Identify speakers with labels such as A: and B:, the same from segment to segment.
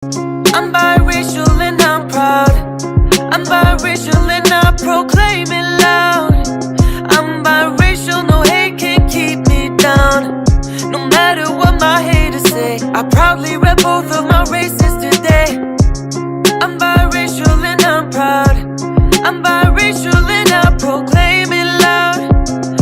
A: I'm biracial and I'm proud. I'm biracial and I proclaim it loud. I'm biracial, no hate can keep me down. No matter what my haters say, I proudly rep both of my races today. I'm biracial and I'm proud. I'm biracial and I proclaim it loud.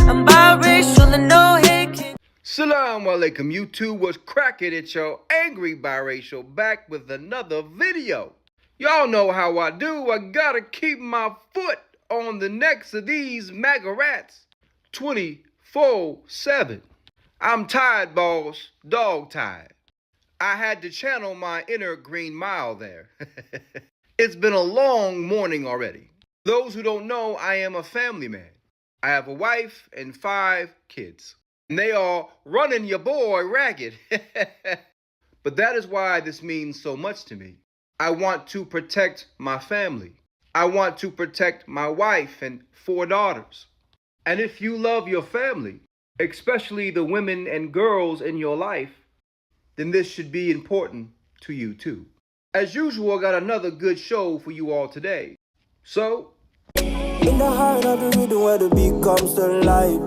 A: I'm biracial and no hate can.
B: Assalamu alaikum, YouTube. What's cracking? It's your Angrbiracial back with another video. Y'all know how I do. I gotta keep my foot on the necks of these MAGA rats 24/7. I'm tired, boss. Dog tired. I had to channel my inner Green Mile there. It's been a long morning already. Those who don't know, I am a family man. I have a wife and 5 kids. And they are running your boy ragged. But that is why this means so much to me. I want to protect my family. I want to protect my wife and 4 daughters. And if you love your family, especially the women and girls in your life, then this should be important to you too. As usual, I got another good show for you all today. So,
C: in the heart of the rhythm where the beat comes to life.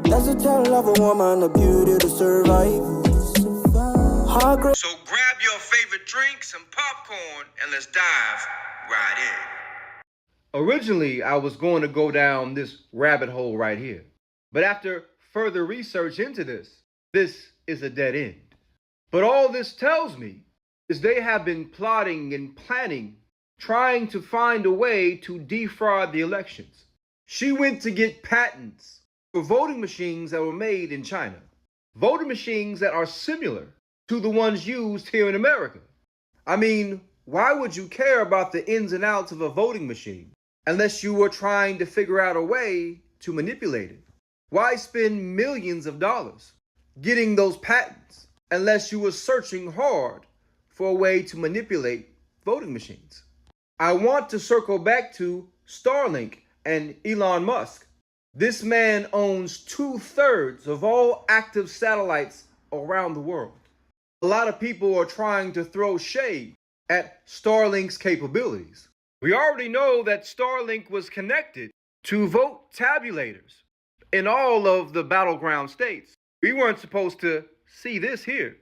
C: That's the tale of a woman, the beauty to survive.
B: So grab your favorite drink, some popcorn, and let's dive right in. Originally, I was going to go down this rabbit hole right here. But after further research into this is a dead end. But all this tells me is they have been plotting and planning, trying to find a way to defraud the elections. She went to get patents for voting machines that were made in China. Voting machines that are similar to the ones used here in America. I mean, why would you care about the ins and outs of a voting machine unless you were trying to figure out a way to manipulate it? Why spend millions of dollars getting those patents unless you were searching hard for a way to manipulate voting machines? I want to circle back to Starlink and Elon Musk. This man owns 2/3 of all active satellites around the world. A lot of people are trying to throw shade at Starlink's capabilities. We already know that Starlink was connected to vote tabulators in all of the battleground states. We weren't supposed to see this here.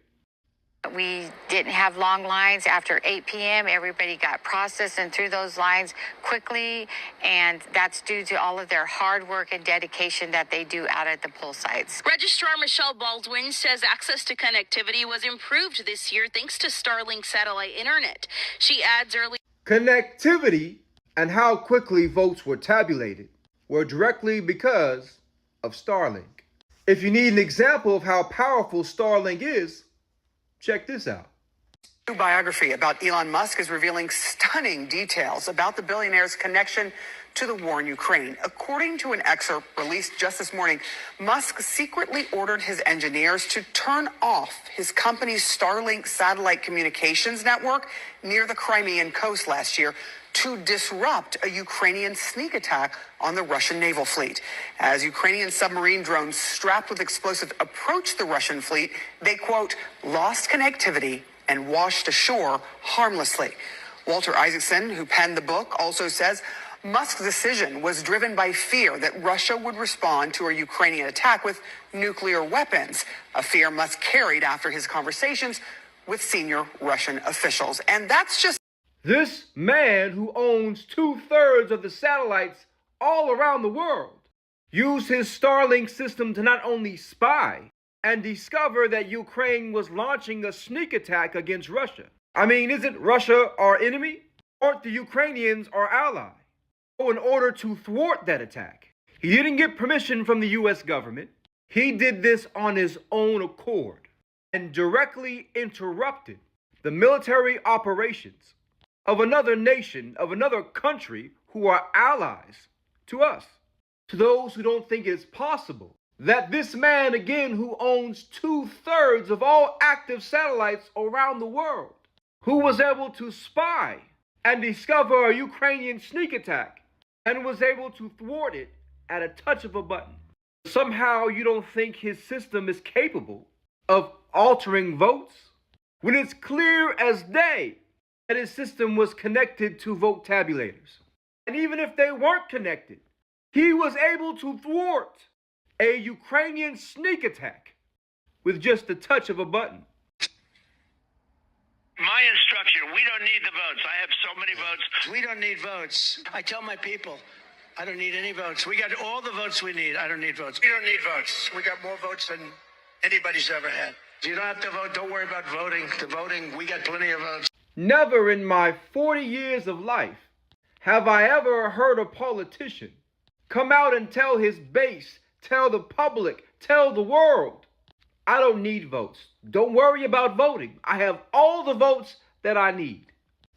D: We didn't have long lines after 8 p.m. Everybody got processed and through those lines quickly, and that's due to all of their hard work and dedication that they do out at the poll sites.
E: Registrar Michelle Baldwin says access to connectivity was improved this year thanks to Starlink satellite internet. She adds
B: Connectivity and how quickly votes were tabulated were directly because of Starlink. If you need an example of how powerful Starlink is, check this out.
F: New biography about Elon Musk is revealing stunning details about the billionaire's connection to the war in Ukraine. According to an excerpt released just this morning, Musk secretly ordered his engineers to turn off his company's Starlink satellite communications network near the Crimean coast last year to disrupt a Ukrainian sneak attack on the Russian naval fleet. As Ukrainian submarine drones strapped with explosives approached the Russian fleet, they, quote, lost connectivity and washed ashore harmlessly. Walter Isaacson, who penned the book, also says Musk's decision was driven by fear that Russia would respond to a Ukrainian attack with nuclear weapons, a fear Musk carried after his conversations with senior Russian officials. And that's just
B: this man who owns 2/3 of the satellites all around the world used his Starlink system to not only spy and discover that Ukraine was launching a sneak attack against Russia. I mean, isn't Russia our enemy? Aren't the Ukrainians our ally? So in order to thwart that attack, he didn't get permission from the US government. He did this on his own accord and directly interrupted the military operations of another nation, of another country who are allies to us. To those who don't think it's possible that this man, again, who owns 2/3 of all active satellites around the world, who was able to spy and discover a Ukrainian sneak attack and was able to thwart it at a touch of a button. Somehow you don't think his system is capable of altering votes, when it's clear as day that his system was connected to vote tabulators. And even if they weren't connected, he was able to thwart a Ukrainian sneak attack with just the touch of a button.
G: My instruction, we don't need the votes. I have so many votes. We don't need votes. I tell my people, I don't need any votes. We got all the votes we need. I don't need votes. We don't need votes. We got more votes than anybody's ever had. You don't have to vote. Don't worry about voting. The voting, we got plenty of votes.
B: Never in my 40 years of life have I ever heard a politician come out and tell his base, tell the public, tell the world, I don't need votes. Don't worry about voting. I have all the votes that I need.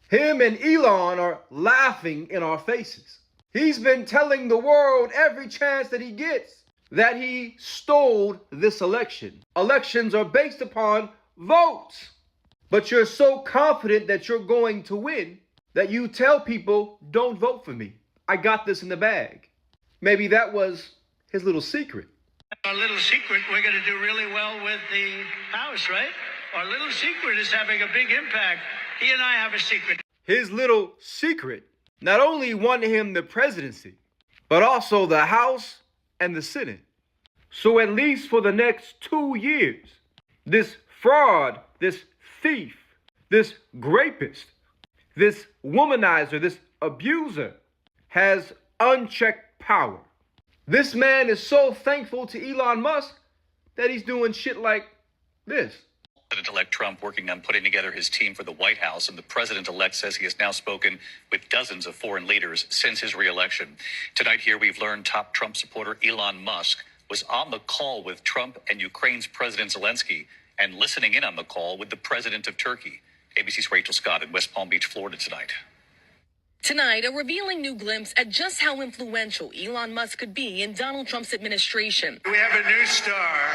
B: Him and Elon are laughing in our faces. He's been telling the world every chance that he gets that he stole this election. Elections are based upon votes. But you're so confident that you're going to win that you tell people, don't vote for me. I got this in the bag. Maybe that was his little secret.
G: Our little secret, we're going to do really well with the House, right? Our little secret is having a big impact. He and I have a secret.
B: His little secret not only won him the presidency, but also the House and the Senate. So at least for the next 2 years, this fraud, this thief, this rapist, this womanizer, this abuser has unchecked power. This man is so thankful to Elon Musk that he's doing shit like this.
H: President-elect Trump working on putting together his team for the White House, and the president-elect says he has now spoken with dozens of foreign leaders since his re-election. Tonight here we've learned top Trump supporter Elon Musk was on the call with Trump and Ukraine's President Zelensky and listening in on the call with the president of Turkey. ABC's Rachel Scott in West Palm Beach, Florida tonight.
I: Tonight, a revealing new glimpse at just how influential Elon Musk could be in Donald Trump's administration.
G: We have a new star.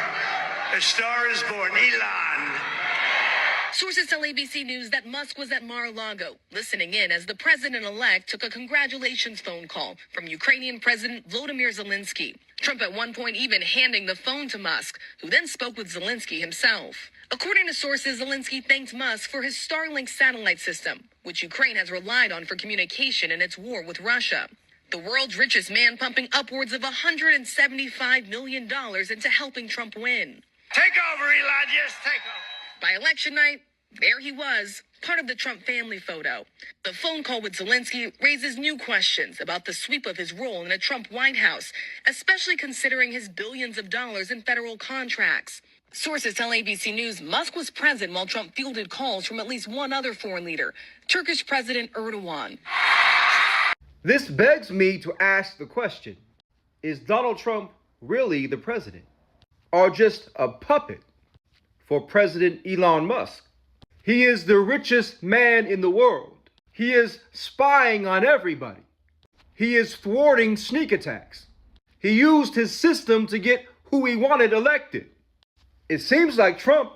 G: A star is born, Elon.
I: Sources tell ABC News that Musk was at Mar-a-Lago, listening in as the president-elect took a congratulations phone call from Ukrainian President Volodymyr Zelensky. Trump at one point even handing the phone to Musk, who then spoke with Zelensky himself. According to sources, Zelensky thanked Musk for his Starlink satellite system, which Ukraine has relied on for communication in its war with Russia. The world's richest man pumping upwards of $175 million into helping Trump win.
G: Take over, Elon. Yes, take over.
I: By election night, there he was, part of the Trump family photo. The phone call with Zelensky raises new questions about the sweep of his role in a Trump White House, especially considering his billions of dollars in federal contracts. Sources tell ABC News Musk was present while Trump fielded calls from at least one other foreign leader, Turkish President Erdogan.
B: This begs me to ask the question, is Donald Trump really the president? Or just a puppet for President Elon Musk? He is the richest man in the world. He is spying on everybody. He is thwarting sneak attacks. He used his system to get who he wanted elected. It seems like Trump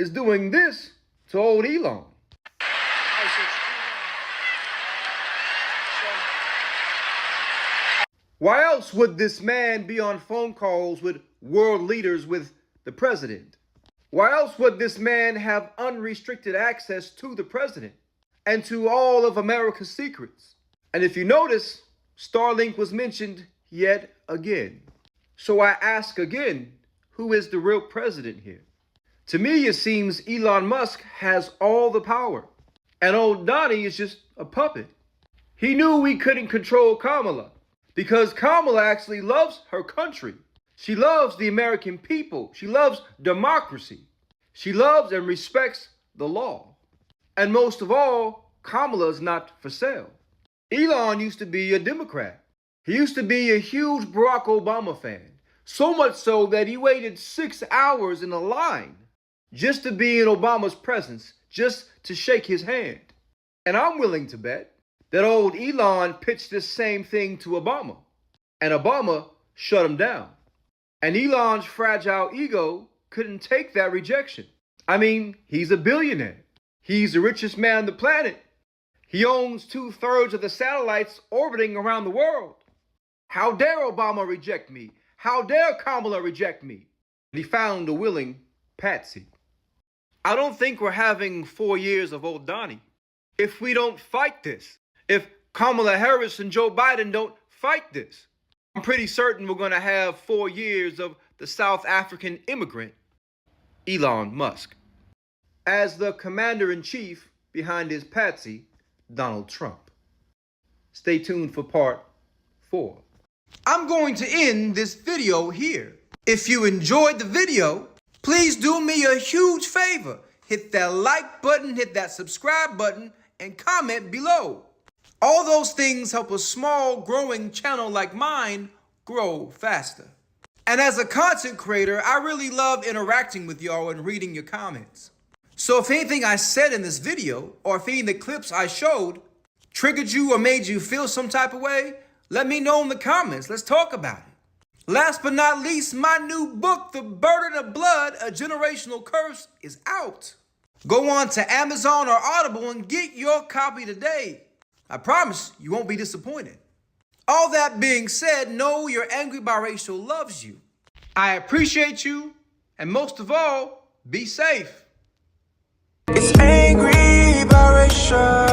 B: is doing this to old Elon. Why else would this man be on phone calls with world leaders with the president? Why else would this man have unrestricted access to the president and to all of America's secrets? And if you notice, Starlink was mentioned yet again. So I ask again, who is the real president here? To me, it seems Elon Musk has all the power, and old Donnie is just a puppet. He knew we couldn't control Kamala because Kamala actually loves her country. She loves the American people. She loves democracy. She loves and respects the law. And most of all, Kamala is not for sale. Elon used to be a Democrat. He used to be a huge Barack Obama fan. So much so that he waited 6 hours in a line just to be in Obama's presence, just to shake his hand. And I'm willing to bet that old Elon pitched this same thing to Obama, and Obama shut him down. And Elon's fragile ego couldn't take that rejection. I mean, he's a billionaire. He's the richest man on the planet. He owns 2/3 of the satellites orbiting around the world. How dare Obama reject me? How dare Kamala reject me? He found a willing patsy. I don't think we're having 4 years of old Donnie. If we don't fight this, if Kamala Harris and Joe Biden don't fight this, I'm pretty certain we're going to have 4 years of the South African immigrant, Elon Musk, as the commander-in-chief behind his patsy, Donald Trump. Stay tuned for part 4. I'm going to end this video here. If you enjoyed the video, please do me a huge favor. Hit that like button, hit that subscribe button, and comment below. All those things help a small, growing channel like mine grow faster. And as a content creator, I really love interacting with y'all and reading your comments. So if anything I said in this video, or if any of the clips I showed triggered you or made you feel some type of way, let me know in the comments. Let's talk about it. Last but not least, my new book, The Burden of Blood, A Generational Curse, is out. Go on to Amazon or Audible and get your copy today. I promise you won't be disappointed. All that being said, know your angry biracial loves you. I appreciate you, and most of all, be safe.
C: It's angry biracial.